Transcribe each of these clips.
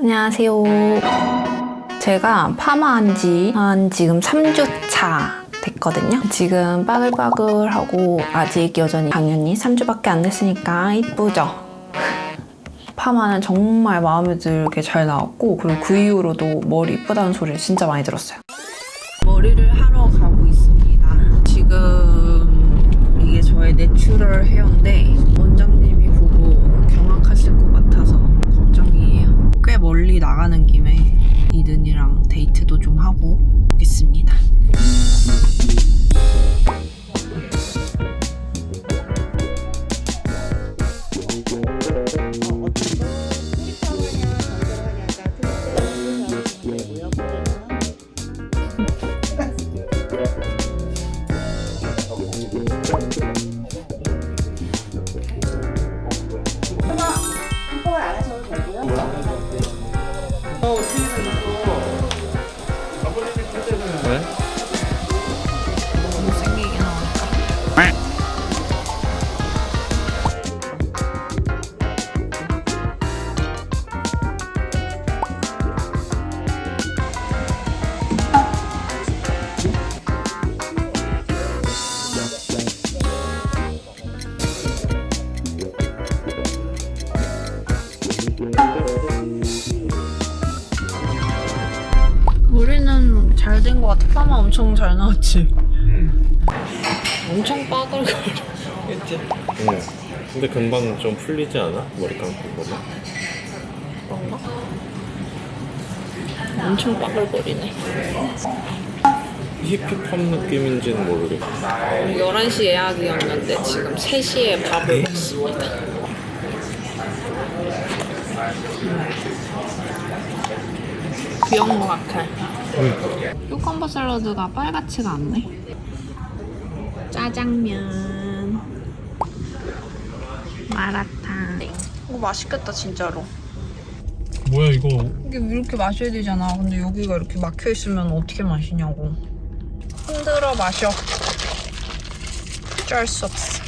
안녕하세요. 제가 파마한 지 지금 3주 차 됐거든요. 지금 빠글빠글하고 아직 여전히 당연히 3주밖에 안 됐으니까 이쁘죠? 파마는 정말 마음에 들게 잘 나왔고, 그리고 그 이후로도 머리 이쁘다는 소리를 진짜 많이 들었어요. 머리를 하러 가고 있습니다. 지금 이게 저의 내추럴 헤어인데 원장님이 보고 경악하실 것 같아서 걱정이에요. 꽤 멀리 나가는 김에 이든이랑 데이트도 좀 하고 오겠습니다. 한꺼번에 안 하셔도 되고요. 왜? 못생기게 나오니까. 머리는 잘 된 것 같아. 파마 엄청 잘 나왔지? 엄청 빠글거려. 했지? 응. 근데 금방 좀 풀리지 않아? 머리 감고 보면? 그런가? 엄청 빠글거리네. 히피팝 느낌인지는 모르겠어. 11시 예약이었는데 지금 3시에 밥을 먹습니다. 귀여운 것 같아. 큐컴버 샐러드가 빨갛지가 않네. 짜장면, 마라탕. 이거 맛있겠다 진짜로. 뭐야 이거? 이게 이렇게 마셔야 되잖아. 근데 여기가 이렇게 막혀 있으면 어떻게 마시냐고. 흔들어 마셔. 어쩔 수 없어.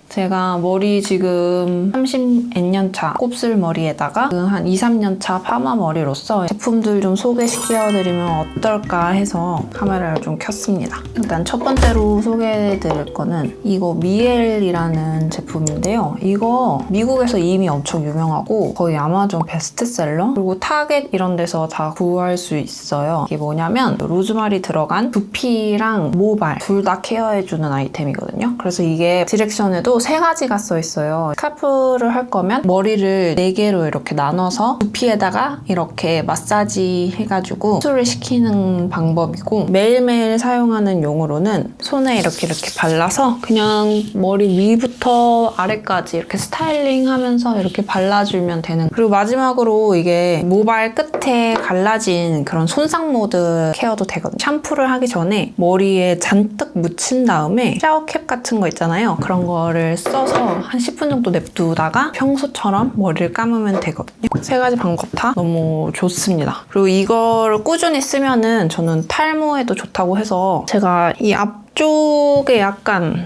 제가 머리 지금 30년 차 곱슬머리에다가 한 2, 3년 차 파마 머리로서 제품들 좀 소개시켜드리면 어떨까 해서 카메라를 좀 켰습니다. 일단 첫 번째로 소개해드릴 거는 이거 미엘이라는 제품인데요. 이거 미국에서 이미 엄청 유명하고 거의 아마존 베스트셀러 그리고 타겟 이런 데서 다 구할 수 있어요. 이게 뭐냐면 로즈마리 들어간 두피랑 모발 둘 다 케어해주는 아이템이거든요. 그래서 이게 디렉션에도 3가지가 써있어요. 스카프를 할 거면 머리를 4개로 이렇게 나눠서 두피에다가 이렇게 마사지 해가지고 흡수를 시키는 방법이고, 매일매일 사용하는 용으로는 손에 이렇게 발라서 그냥 머리 위부터 아래까지 이렇게 스타일링 하면서 이렇게 발라주면 되는. 그리고 마지막으로 이게 모발 끝에 갈라진 그런 손상 모드 케어도 되거든요. 샴푸를 하기 전에 머리에 잔뜩 묻힌 다음에 샤워캡 같은 거 있잖아요. 그런 거를 써서 한 10분 정도 냅두다가 평소처럼 머리를 감으면 되거든요. 3가지 방법 다 너무 좋습니다. 그리고 이걸 꾸준히 쓰면은 저는 탈모에도 좋다고 해서 제가 이 앞쪽에 약간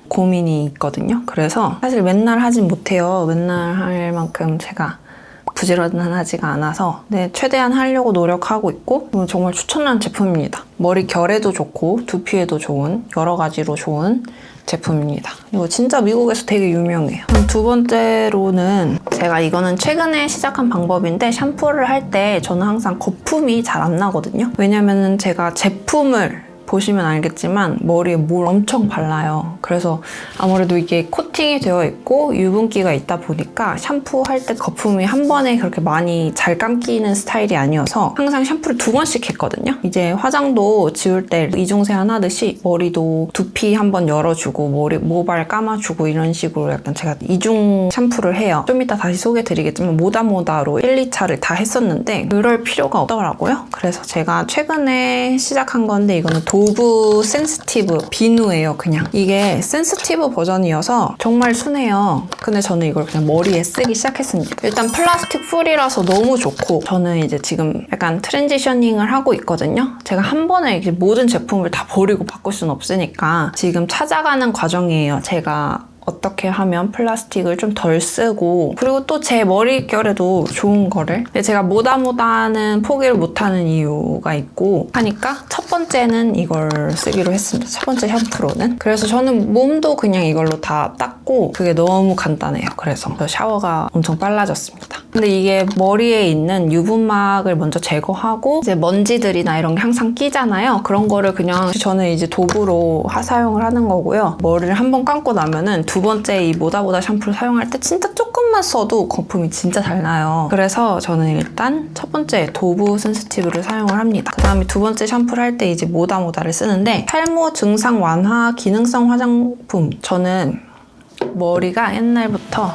고민이 있거든요. 그래서 사실 맨날 하진 못해요. 맨날 할 만큼 제가 부지런하지가 않아서 최대한 하려고 노력하고 있고, 정말 추천하는 제품입니다. 머리 결에도 좋고 두피에도 좋은 여러 가지로 좋은 제품입니다. 이거 진짜 미국에서 되게 유명해요. 두 번째로는 제가 이거는 최근에 시작한 방법인데, 샴푸를 할 때 저는 항상 거품이 잘 안 나거든요. 왜냐면은 제가 제품을 보시면 알겠지만 머리에 뭘 엄청 발라요. 그래서 아무래도 이게 코팅이 되어 있고 유분기가 있다 보니까 샴푸할 때 거품이 한 번에 그렇게 많이 잘 감기는 스타일이 아니어서 항상 샴푸를 2번씩 했거든요. 이제 화장도 지울 때 이중세안 하듯이 머리도 두피 한번 열어주고 머리 모발 감아주고 이런 식으로 약간 제가 이중 샴푸를 해요. 좀 이따 다시 소개드리겠지만 모다모다로 1, 2차를 다 했었는데 그럴 필요가 없더라고요. 그래서 제가 최근에 시작한 건데, 이거는 도브 센시티브 비누예요. 그냥 이게 센시티브 버전이어서 정말 순해요. 근데 저는 이걸 그냥 머리에 쓰기 시작했습니다. 일단 플라스틱 프리라서 너무 좋고, 저는 이제 지금 약간 트랜지셔닝을 하고 있거든요. 제가 한 번에 이렇게 모든 제품을 다 버리고 바꿀 수는 없으니까 지금 찾아가는 과정이에요. 제가 어떻게 하면 플라스틱을 좀 덜 쓰고 그리고 또 제 머릿결에도 좋은 거를 근데 제가 모다모다는 포기를 못하는 이유가 있고 하니까 첫 번째는 이걸 쓰기로 했습니다. 첫 번째 샴푸로는. 그래서 저는 몸도 그냥 이걸로 다 닦고 그게 너무 간단해요. 그래서 샤워가 엄청 빨라졌습니다. 근데 이게 머리에 있는 유분막을 먼저 제거하고 이제 먼지들이나 이런 게 항상 끼잖아요. 그런 거를 그냥 저는 이제 도구로 사용을 하는 거고요. 머리를 한번 감고 나면은 두 번째 이 모다모다 샴푸를 사용할 때 진짜 조금만 써도 거품이 진짜 잘 나요. 그래서 저는 일단 첫 번째 도브 센시티브를 사용을 합니다. 그 다음에 두 번째 샴푸를 할 때 이제 모다모다를 쓰는데 탈모 증상 완화 기능성 화장품. 저는 머리가 옛날부터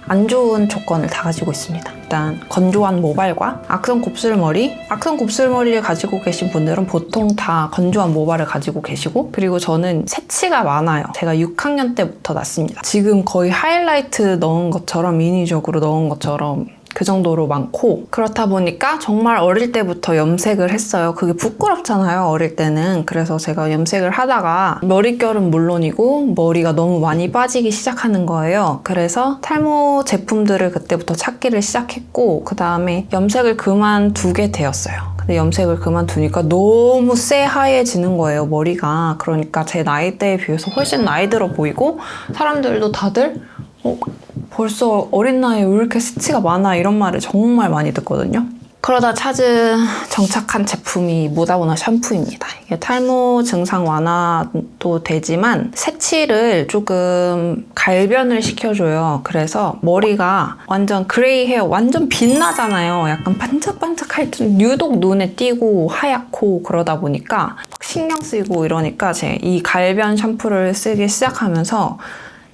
안 좋은 조건을 다 가지고 있습니다. 일단 건조한 모발과 악성 곱슬머리. 악성 곱슬머리를 가지고 계신 분들은 보통 다 건조한 모발을 가지고 계시고 그리고 저는 새치가 많아요. 제가 6학년 때부터 났습니다. 지금 거의 하이라이트 넣은 것처럼 인위적으로 넣은 것처럼 그 정도로 많고 그렇다 보니까 정말 어릴 때부터 염색을 했어요. 그게 부끄럽잖아요, 어릴 때는. 그래서 제가 염색을 하다가 머릿결은 물론이고 머리가 너무 많이 빠지기 시작하는 거예요. 그래서 탈모 제품들을 그때부터 찾기를 시작했고 그 다음에 염색을 그만두게 되었어요. 근데 염색을 그만두니까 너무 새하얘지는 거예요, 머리가. 그러니까 제 나이대에 비해서 훨씬 나이 들어 보이고 사람들도 다들 벌써 어린 나이에 왜 이렇게 수치가 많아 이런 말을 정말 많이 듣거든요. 그러다 정착한 제품이 모다모다 샴푸입니다. 이게 탈모 증상 완화도 되지만 새치를 조금 갈변을 시켜줘요. 그래서 머리가 완전 그레이 헤어 완전 빛나잖아요. 약간 반짝반짝할 때 유독 눈에 띄고 하얗고 그러다 보니까 신경 쓰이고 이러니까 이 갈변 샴푸를 쓰기 시작하면서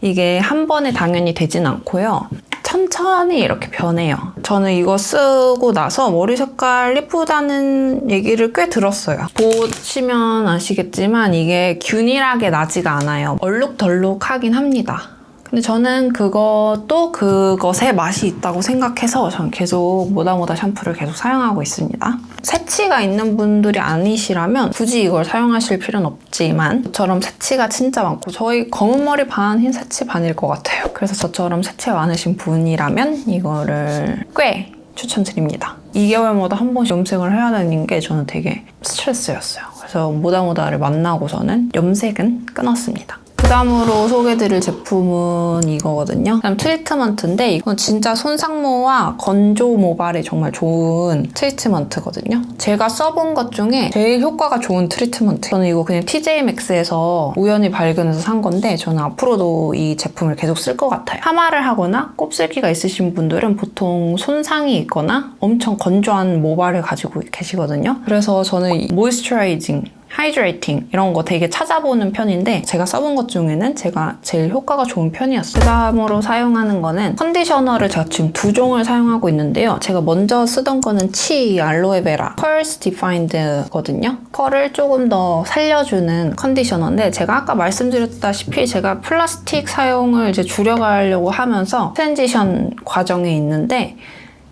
이게 한 번에 당연히 되진 않고요. 천천히 이렇게 변해요. 저는 이거 쓰고 나서 머리 색깔 예쁘다는 얘기를 꽤 들었어요. 보시면 아시겠지만 이게 균일하게 나지가 않아요. 얼룩덜룩하긴 합니다. 근데 저는 그것도 그것의 맛이 있다고 생각해서 저는 계속 모다모다 샴푸를 계속 사용하고 있습니다. 새치가 있는 분들이 아니시라면 굳이 이걸 사용하실 필요는 없지만 저처럼 새치가 진짜 많고 저희 검은 머리 반, 흰 새치 반일 것 같아요. 그래서 저처럼 새치가 많으신 분이라면 이거를 꽤 추천드립니다. 2개월마다 한 번씩 염색을 해야 되는 게 저는 되게 스트레스였어요. 그래서 모다모다를 만나고서는 염색은 끊었습니다. 그 다음으로 소개해드릴 제품은 이거거든요. 그다음 트리트먼트인데 이건 진짜 손상모와 건조 모발에 정말 좋은 트리트먼트거든요. 제가 써본 것 중에 제일 효과가 좋은 트리트먼트. 저는 이거 그냥 TJ Maxx에서 우연히 발견해서 산 건데 저는 앞으로도 이 제품을 계속 쓸 것 같아요. 파마를 하거나 곱슬기가 있으신 분들은 보통 손상이 있거나 엄청 건조한 모발을 가지고 계시거든요. 그래서 저는 모이스처라이징 하이드레이팅 이런 거 되게 찾아보는 편인데 제가 써본 것 중에는 제가 제일 효과가 좋은 편이었어요. 그 다음으로 사용하는 거는 컨디셔너를 제가 지금 2종을 사용하고 있는데요. 제가 먼저 쓰던 거는 치 알로에베라 펄스 디파인드거든요. 컬을 조금 더 살려주는 컨디셔너인데 제가 아까 말씀드렸다시피 제가 플라스틱 사용을 이제 줄여가려고 하면서 트랜지션 과정에 있는데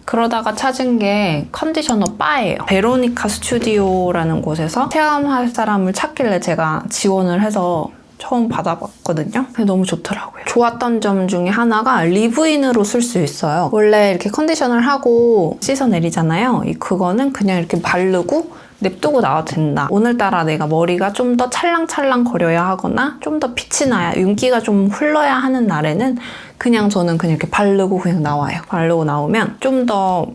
그러다가 찾은 게 컨디셔너 바예요. 베로니카 스튜디오라는 곳에서 체험할 사람을 찾길래 제가 지원을 해서 처음 받아봤거든요. 근데 너무 좋더라고요. 좋았던 점 중에 하나가 리브인으로 쓸 수 있어요. 원래 이렇게 컨디셔너를 하고 씻어내리잖아요. 그거는 그냥 이렇게 바르고 냅두고 나와도 된다. 오늘따라 내가 머리가 좀 더 찰랑찰랑 거려야 하거나 좀 더 빛이 나야 윤기가 좀 흘러야 하는 날에는 저는 그냥 이렇게 바르고 그냥 나와요. 바르고 나오면 좀 더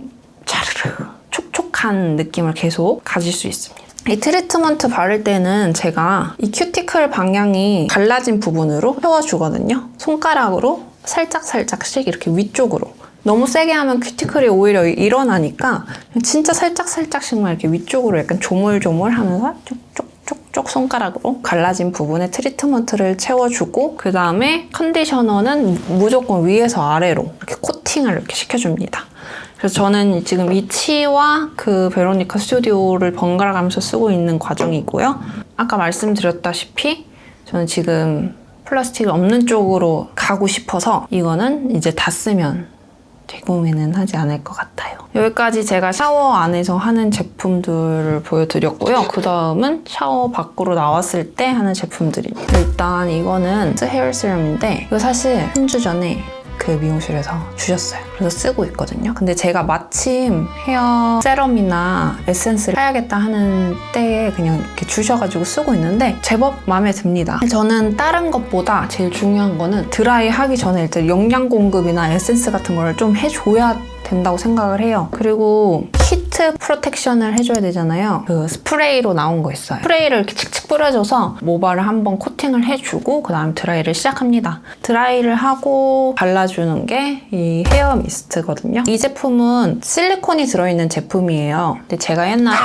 차르르 촉촉한 느낌을 계속 가질 수 있습니다. 이 트리트먼트 바를 때는 제가 이 큐티클 방향이 갈라진 부분으로 세워주거든요. 손가락으로 살짝살짝씩 이렇게 위쪽으로. 너무 세게 하면 큐티클이 오히려 일어나니까 진짜 살짝살짝씩만 이렇게 위쪽으로 약간 조물조물 하면서 쭉쭉쭉쭉 손가락으로 갈라진 부분에 트리트먼트를 채워주고 그 다음에 컨디셔너는 무조건 위에서 아래로 이렇게 코팅을 이렇게 시켜줍니다. 그래서 저는 지금 이 치와 그 베로니카 스튜디오를 번갈아 가면서 쓰고 있는 과정이고요. 아까 말씀드렸다시피 저는 지금 플라스틱이 없는 쪽으로 가고 싶어서 이거는 이제 다 쓰면 재구매는 하지 않을 것 같아요. 여기까지 제가 샤워 안에서 하는 제품들을 보여드렸고요. 그 다음은 샤워 밖으로 나왔을 때 하는 제품들입니다. 일단 이거는 헤어 세럼인데 이거 사실 3주 전에 그 미용실에서 주셨어요. 그래서 쓰고 있거든요. 근데 제가 마침 헤어 세럼이나 에센스를 사야겠다 하는 때에 그냥 이렇게 주셔가지고 쓰고 있는데 제법 마음에 듭니다. 저는 다른 것보다 제일 중요한 거는 드라이 하기 전에 일단 영양 공급이나 에센스 같은 걸 좀 해줘야 된다고 생각을 해요. 그리고 히트 프로텍션을 해줘야 되잖아요. 그 스프레이로 나온 거 있어요. 스프레이를 이렇게 칙칙 뿌려줘서 모발을 한번 코팅을 해주고 그 다음 드라이를 시작합니다. 드라이를 하고 발라주는 게 이 헤어 미스트거든요. 이 제품은 실리콘이 들어있는 제품이에요. 근데 제가 옛날에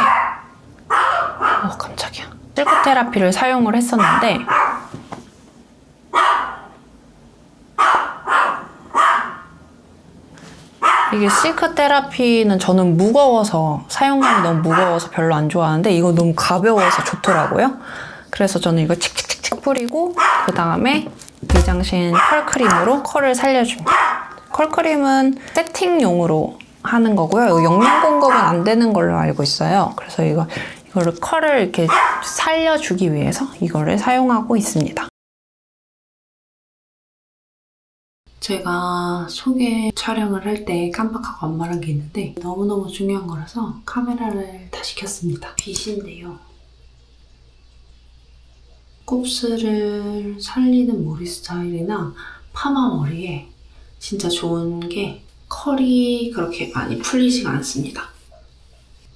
깜짝이야. 실크 테라피를 사용을 했었는데 이게 실크 테라피는 저는 무거워서 사용감이 너무 무거워서 별로 안 좋아하는데 이거 너무 가벼워서 좋더라고요. 그래서 저는 이거 칙칙칙칙 뿌리고 그 다음에 미장신 컬크림으로 컬을 살려줍니다. 컬크림은 세팅용으로 하는 거고요. 이거 영양 공급은 안 되는 걸로 알고 있어요. 그래서 이거를 컬을 이렇게 살려주기 위해서 이거를 사용하고 있습니다. 제가 소개 촬영을 할 때 깜빡하고 안 말한 게 있는데 너무너무 중요한 거라서 카메라를 다시 켰습니다. 빗인데요. 곱슬을 살리는 머리 스타일이나 파마 머리에 진짜 좋은 게 컬이 그렇게 많이 풀리지가 않습니다.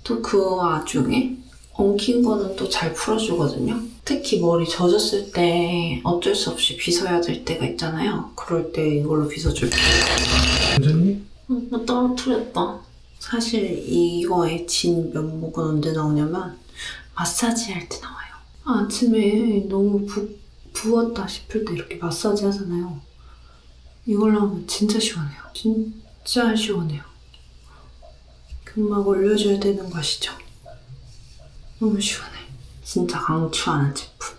또 그 와중에 엉킨 거는 또 잘 풀어주거든요. 특히 머리 젖었을 때 어쩔 수 없이 빗어야 될 때가 있잖아요. 그럴 때 이걸로 빗어줄게요. 완전히? 나 떨어뜨렸다. 사실 이거의 진 면목은 언제 나오냐면 마사지 할 때 나와요. 아침에 너무 부었다 싶을 때 이렇게 마사지 하잖아요. 이걸로 하면 진짜 시원해요. 진짜 시원해요. 금방 올려줘야 되는 거 아시죠? 너무 시원해. 진짜 강추하는 제품.